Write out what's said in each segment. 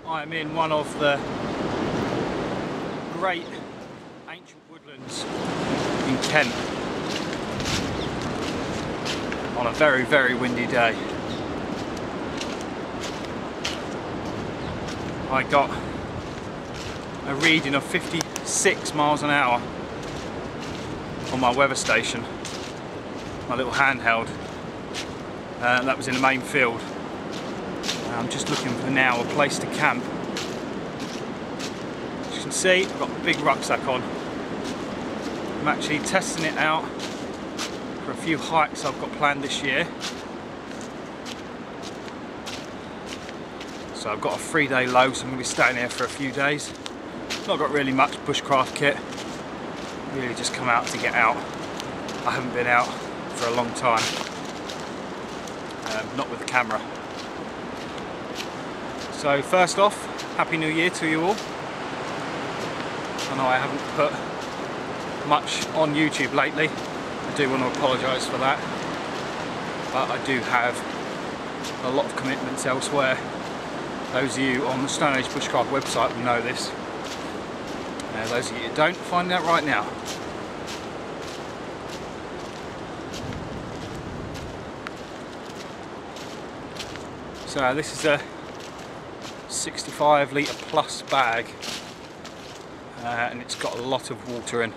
I'm in one of the great ancient woodlands in Kent on a very, very windy day. I got a reading of 56 miles an hour on my weather station, my little handheld. That was in the main field. I'm just looking for now a place to camp. As you can see, I've got a big rucksack on. I'm actually testing it out for a few hikes I've got planned this year. So I've got a 3-day low, so I'm going to be staying here for a few days. Not got really much bushcraft kit. Really just come out to get out. I haven't been out for a long time. Not with the camera. So first off, Happy New Year to you all. I know I haven't put much on YouTube lately. I do want to apologise for that. But I do have a lot of commitments elsewhere. Those of you on the Stone Age Bushcraft website will know this. Those of you who don't, find out right now. So this is a 65 litre plus bag, and it's got a lot of water in,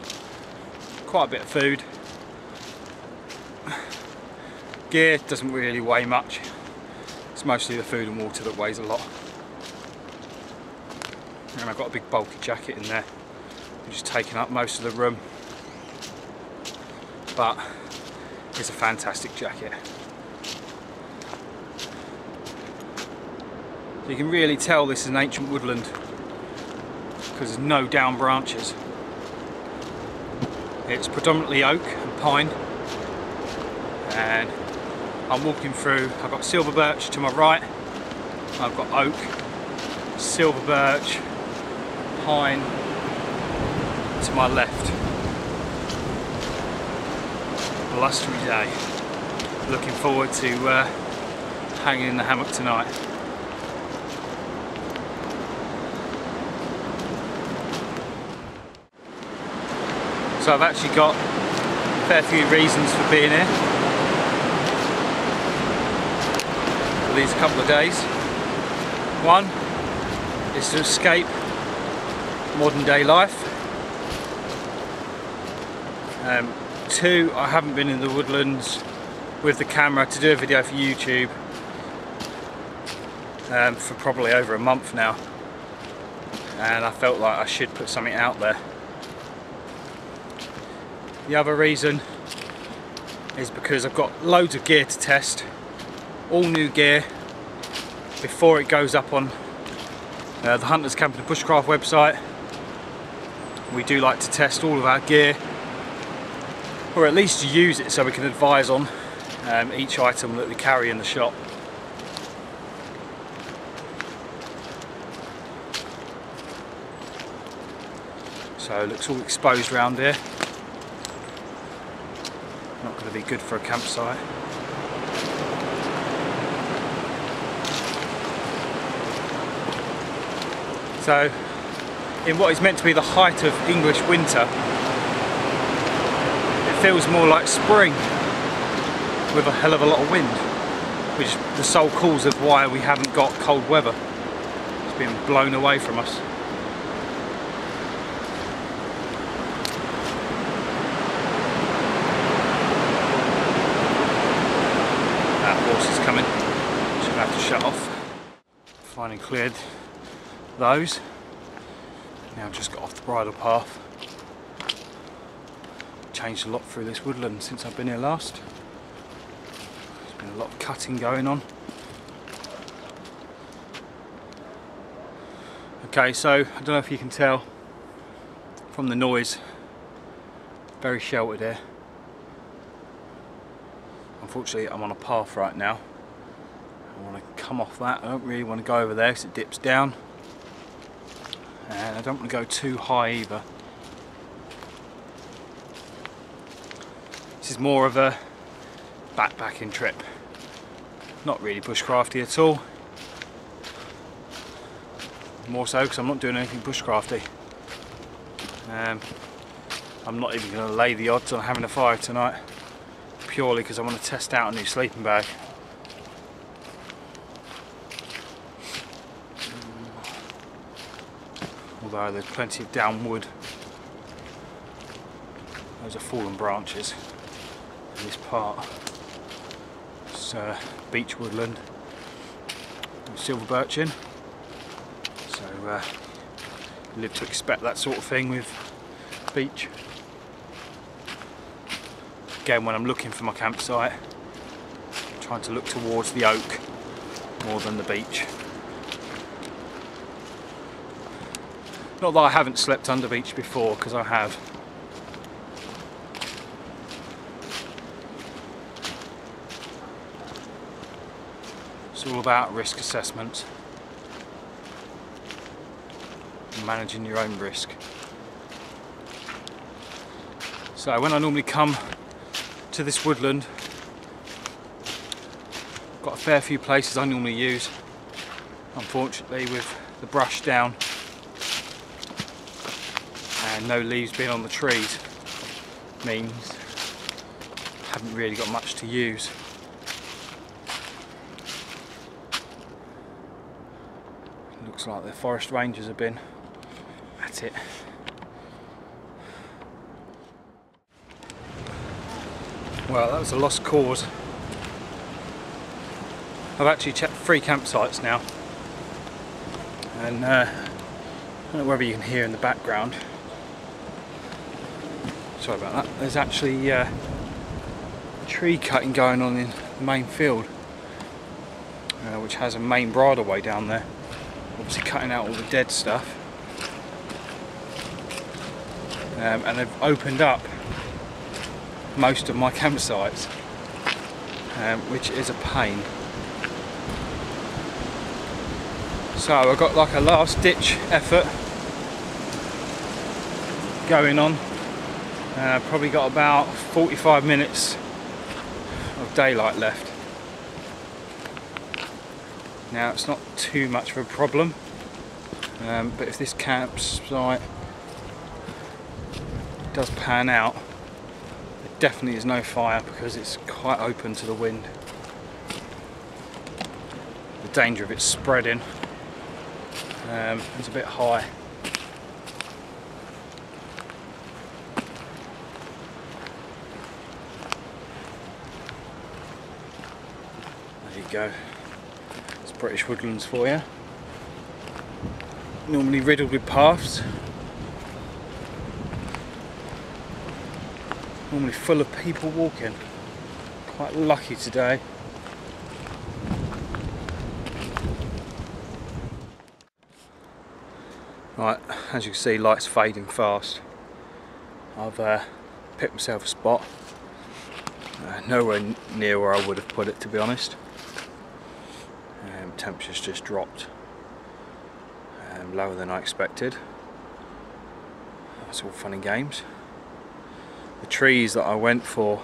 quite a bit of food. Gear doesn't really weigh much, it's mostly the food and water that weighs a lot. And I've got a big bulky jacket in there, which is taking up most of the room, but it's a fantastic jacket. You can really tell this is an ancient woodland because there's no down branches. It's predominantly oak and pine, and I'm walking through. I've got silver birch to my right, I've got oak, silver birch, pine to my left. Blustery day. Looking forward to hanging in the hammock tonight. So I've actually got a fair few reasons for being here for these couple of days. One is to escape modern day life. Two, I haven't been in the woodlands with the camera to do a video for YouTube for probably over a month now, and I felt like I should put something out there. The other reason is because I've got loads of gear to test, all new gear, before it goes up on the Hunters Camp and Bushcraft website. We do like to test all of our gear, or at least use it so we can advise on each item that we carry in the shop. So it looks all exposed around here. Not going to be good for a campsite. So, in what is meant to be the height of English winter, it feels more like spring with a hell of a lot of wind, which is the sole cause of why we haven't got cold weather. It's been blown away from us. Is coming, should have to shut off. Finally cleared those. Now I've just got off the bridle path. Changed a lot through this woodland since I've been here last. There's been a lot of cutting going on. Okay, so I don't know if you can tell from the noise, very sheltered here. Unfortunately, I'm on a path right now. I want to come off that. I don't really want to go over there because it dips down, and I don't want to go too high either. This is more of a backpacking trip, not really bushcrafty at all. more so because I'm not doing anything bushcrafty. I'm not even going to lay the odds on having a fire tonight, purely because I want to test out a new sleeping bag. Although there's plenty of down wood. Those are fallen branches in this part. It's beech woodland with silver birch in. So you live to expect that sort of thing with beech. Again, when I'm looking for my campsite, I'm trying to look towards the oak more than the beech. Not that I haven't slept under beech before, because I have. It's all about risk assessment and managing your own risk. So when I normally come to this woodland, I've got a fair few places I normally use. Unfortunately, with the brush down and no leaves being on the trees, means I haven't really got much to use. Looks like the forest rangers have been at it. Well, that was a lost cause. I've actually checked 3 campsites now, and I don't know whether you can hear in the background. Sorry about that. There's actually tree cutting going on in the main field, which has a main bridleway down there. Obviously cutting out all the dead stuff, and they've opened up most of my campsites, which is a pain. So I've got like a last ditch effort going on. Probably got about 45 minutes of daylight left. Now it's not too much of a problem, but if this campsite does pan out, there definitely is no fire because it's quite open to the wind. The danger of it spreading is a bit high. There you go. British woodlands for you. Normally riddled with paths. Normally full of people walking. Quite lucky today. Right, as you can see, light's fading fast. I've picked myself a spot. Nowhere near where I would have put it, to be honest. Temperature's just dropped lower than I expected. That's all fun and games. The trees that I went for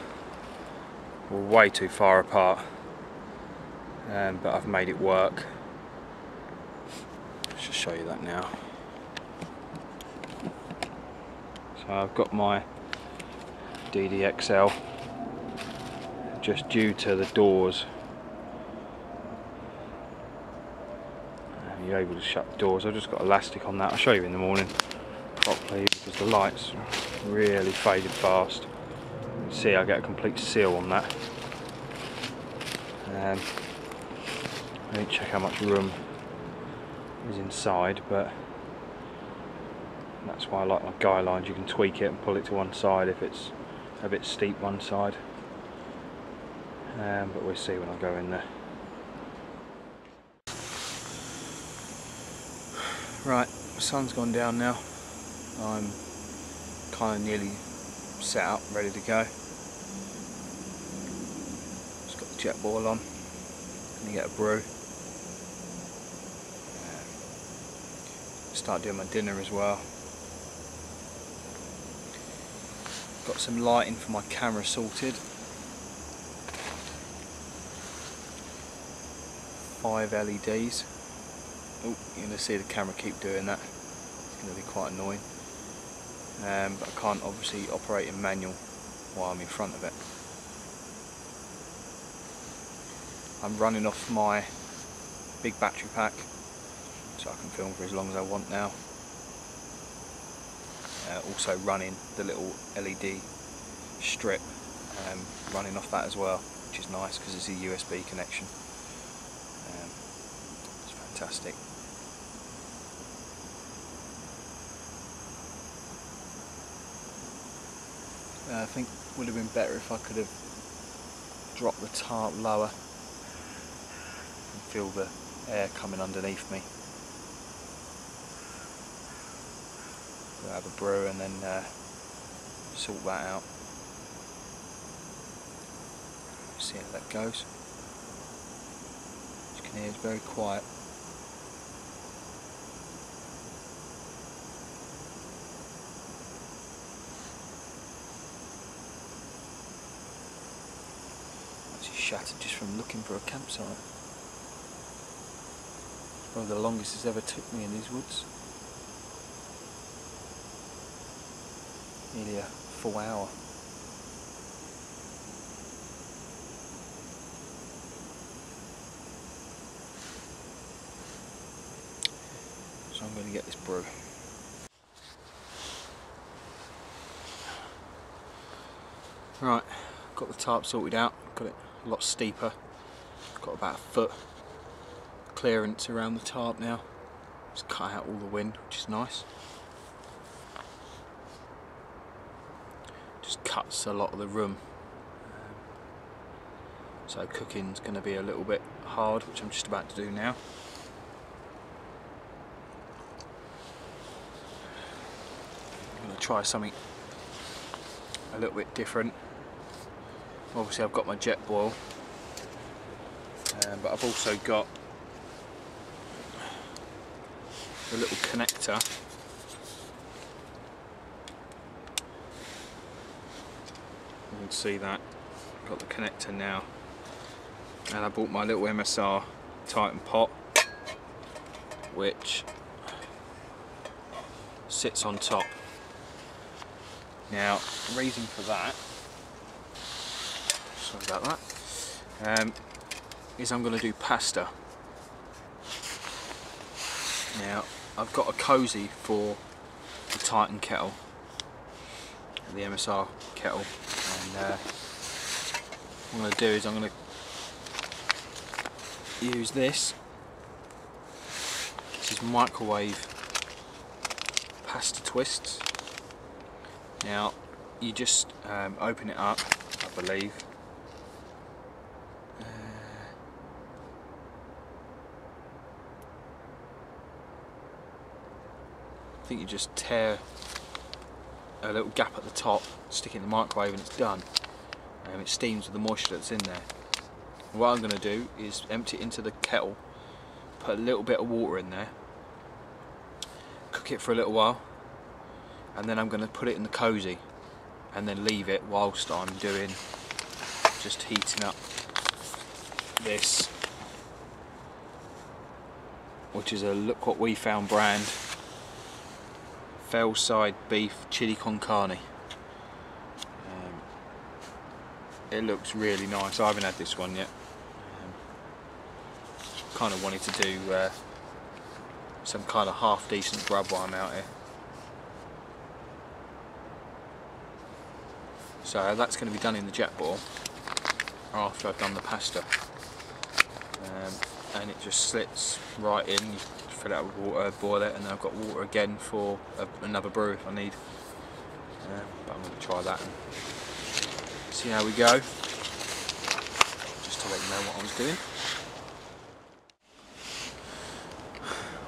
were way too far apart, but I've made it work. Let's just show you that now. So I've got my DDXL, just due to the doors. You're able to shut the doors. I've just got elastic on that. I'll show you in the morning properly because the light's really faded fast. You can see I get a complete seal on that. I didn't check how much room is inside, but that's why I like my guy lines. You can tweak it and pull it to one side if it's a bit steep one side, but we'll see when I go in there. Right, the sun's gone down now. I'm kind of nearly set up, ready to go. Just got the jet boil on. Gonna get a brew. Start doing my dinner as well. Got some lighting for my camera sorted. 5 LEDs. Oh, you're going to see the camera keep doing that. It's going to be quite annoying. But I can't obviously operate in manual while I'm in front of it. I'm running off my big battery pack, so I can film for as long as I want now. Also running the little LED strip, running off that as well, which is nice because it's a USB connection. It's fantastic. I think it would have been better if I could have dropped the tarp lower and feel the air coming underneath me. We'll have a brew and then sort that out. See how that goes. As you can hear, it's very quiet. Actually shattered just from looking for a campsite. It's probably the longest it's ever took me in these woods. Nearly a full hour. So I'm going to get this brew. Right, got the tarp sorted out, got it a lot steeper, got about a foot clearance around the tarp now. Just cut out all the wind, which is nice. Just cuts a lot of the room, so cooking's going to be a little bit hard, which I'm just about to do now. I'm going to try something a little bit different. Obviously I've got my jet boil, but I've also got the little connector. You can see that. Got the connector now, and I bought my little MSR Titan pot, which sits on top. Now, the reason for that, sorry about that, is I'm going to do pasta. Now, I've got a cosy for the Titan kettle, the MSR kettle, and what I'm going to do is I'm going to use this. This is microwave pasta twists. Now you just open it up, I believe. I think you just tear a little gap at the top, stick it in the microwave, and it's done. It steams with the moisture that's in there. What I'm going to do is empty it into the kettle, put a little bit of water in there, cook it for a little while, and then I'm going to put it in the cosy and then leave it whilst I'm doing just heating up this, which is a Look What We Found brand Fellside beef chili con carne. It looks really nice. I haven't had this one yet. Kind of wanted to do some kind of half decent grub while I'm out here. So that's going to be done in the jet boil after I've done the pasta, and it just slits right in. You fill it up with water, boil it, and then I've got water again for another brew if I need. But I'm going to try that and see how we go, just to let you know what I was doing.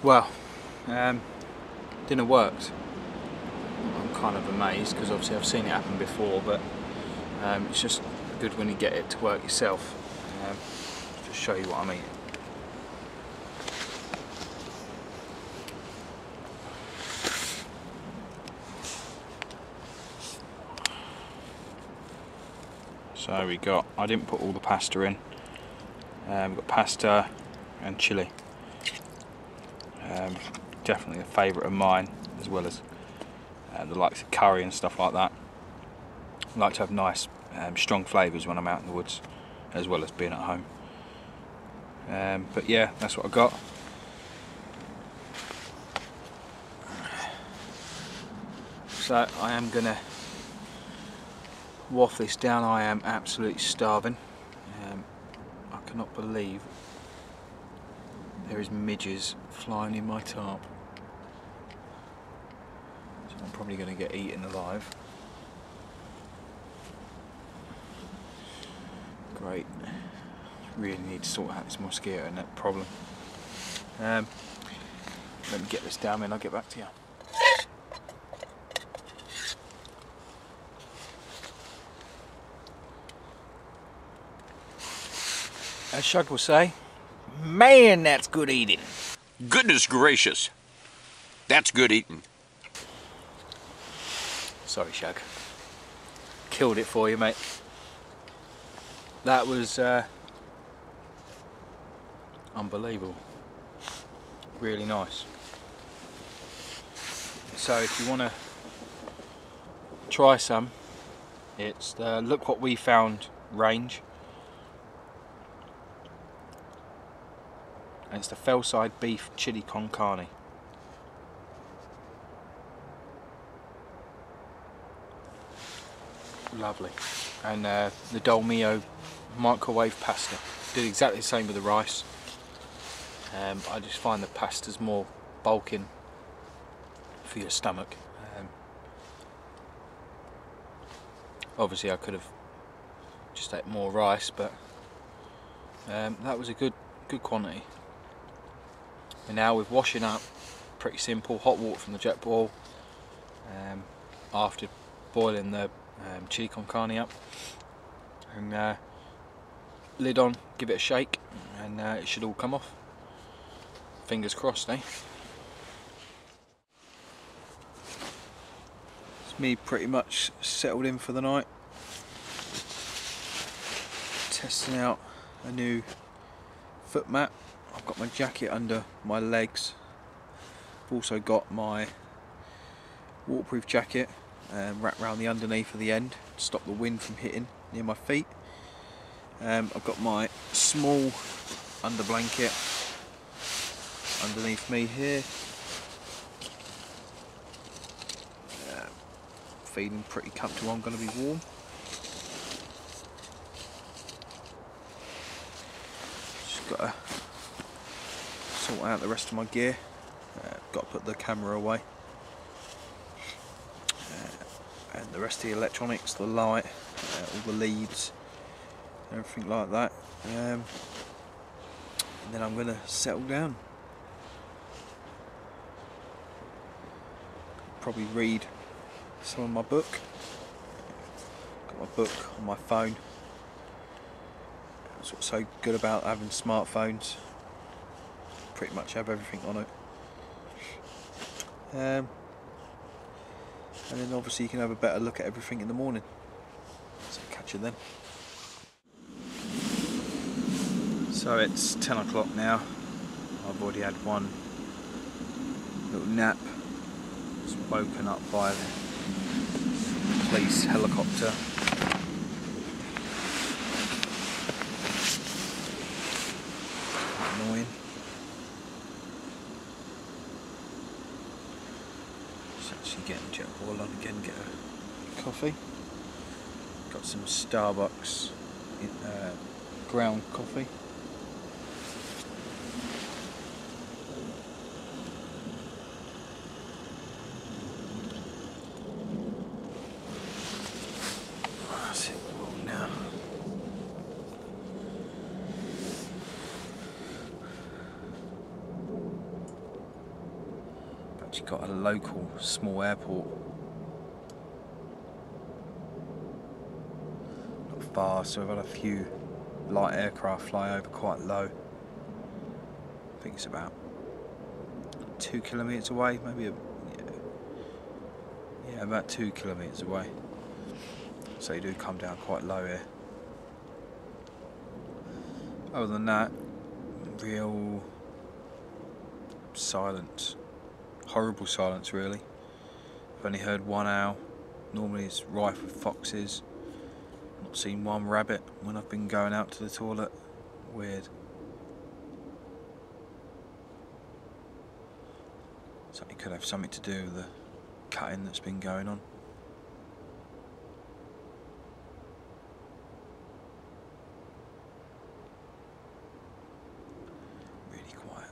Well, dinner worked. I'm kind of amazed because obviously I've seen it happen before, but it's just good when you get it to work yourself. Just show you what I'm eating. So we got, I didn't put all the pasta in, we've got pasta and chilli. Definitely a favourite of mine, as well as the likes of curry and stuff like that. I like to have nice strong flavours when I'm out in the woods, as well as being at home. But yeah, that's what I got. So I am gonna waft this down. I am absolutely starving. I cannot believe there is midges flying in my tarp. So I'm probably going to get eaten alive. Great. Really need to sort out this mosquito net problem. Let me get this down and I'll get back to you. As Shug will say, man, that's good eating. Goodness gracious, that's good eating. Sorry, Shug. Killed it for you, mate. That was unbelievable. Really nice. So if you want to try some, it's the Look What We Found range. And it's the Fellside Beef Chili Con Carne. Lovely. And the Dolmio microwave pasta. Did exactly the same with the rice. I just find the pasta's more bulking for your stomach. Obviously I could have just ate more rice, but that was a good quantity. And now with washing up, pretty simple, hot water from the jet boil after boiling the chili con carne up, and lid on, give it a shake, and it should all come off. Fingers crossed, eh? It's me pretty much settled in for the night, testing out a new foot mat. I've got my jacket under my legs. I've also got my waterproof jacket wrapped around the underneath of the end to stop the wind from hitting near my feet. I've got my small under blanket underneath me here. Feeling pretty comfortable. I'm going to be warm. Just got to sort out the rest of my gear. Got to put the camera away, and the rest of the electronics, the light, all the leads, everything like that, and then I'm going to settle down. Probably read some of my book. Got my book on my phone. That's what's so good about having smartphones. Pretty much have everything on it. And then obviously you can have a better look at everything in the morning. So catch you then. So it's 10 o'clock now. I've already had one little nap. Was woken up by the police helicopter. Annoying. Just actually getting jet boil on again, get a coffee. Got some Starbucks ground coffee. Got a local small airport, not far, so we've had a few light aircraft fly over quite low. I think it's about 2 kilometres away, maybe yeah, about 2 kilometres away. So you do come down quite low here. Other than that, real silence, horrible silence really. I've only heard one owl. Normally it's rife with foxes. Not seen one rabbit when I've been going out to the toilet. Weird. So it could have something to do with the cutting that's been going on. Really quiet.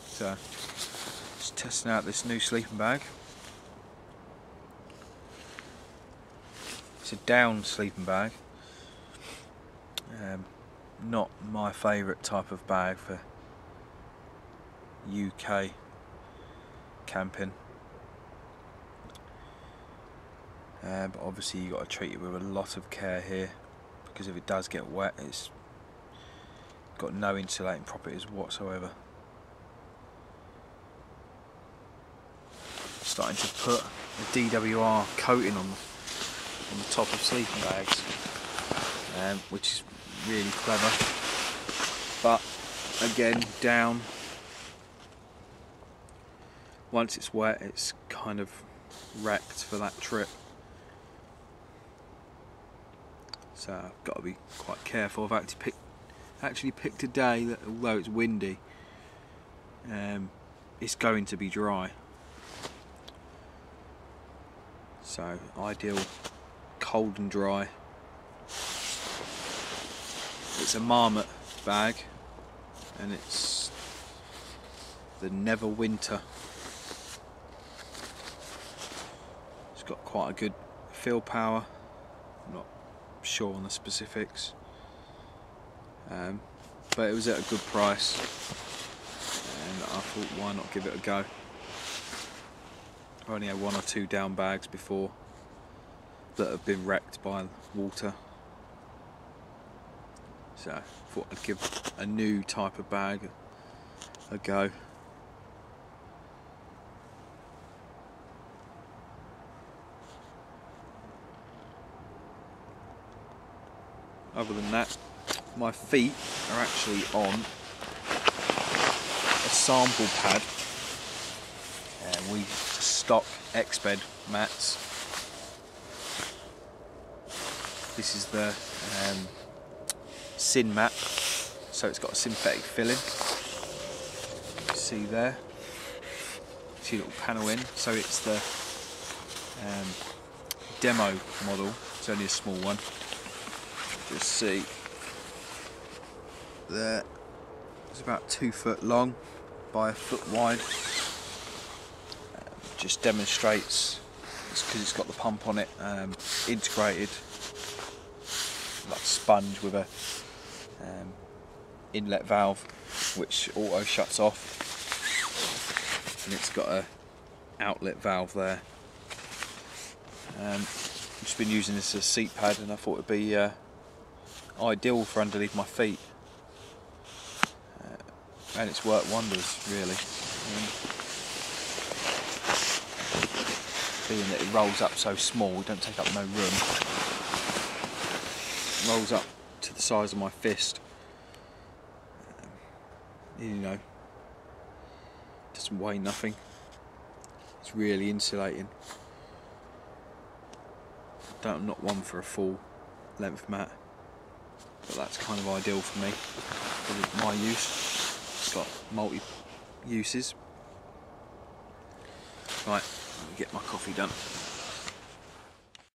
So, just testing out this new sleeping bag. It's a down sleeping bag. Not my favourite type of bag for UK camping. But obviously you've got to treat it with a lot of care here, because if it does get wet, it's got no insulating properties whatsoever. Starting to put a DWR coating on the top of sleeping bags, which is really clever, but again, down, once it's wet it's kind of wrecked for that trip, so I've got to be quite careful. I've actually picked a day that, although it's windy, it's going to be dry, so ideal cold and dry. It's a Marmot bag, and it's the Never Winter. It's got quite a good fill power. I'm not sure on the specifics, but it was at a good price, and I thought, why not give it a go. I've only had one or two down bags before that have been wrecked by water. So I thought I'd give a new type of bag a go. Other than that, my feet are actually on a sample pad, and we stock X-bed mats. This is the Sin mat, so it's got a synthetic filling. You see there, see a little panel in, so it's the demo model. It's only a small one. Just see there, it's about 2 foot long by 1 foot wide. Just demonstrates, it's because it's got the pump on it, integrated, like sponge with a inlet valve which auto shuts off, and it's got a outlet valve there. I've just been using this as a seat pad, and I thought it'd be ideal for underneath my feet, and it's worked wonders really. Being that it rolls up so small, we don't take up no room. It rolls up to the size of my fist. You know, doesn't weigh nothing. It's really insulating. Not one for a full length mat, but that's kind of ideal for me, for my use. It's got multi uses. Right, let me get my coffee done.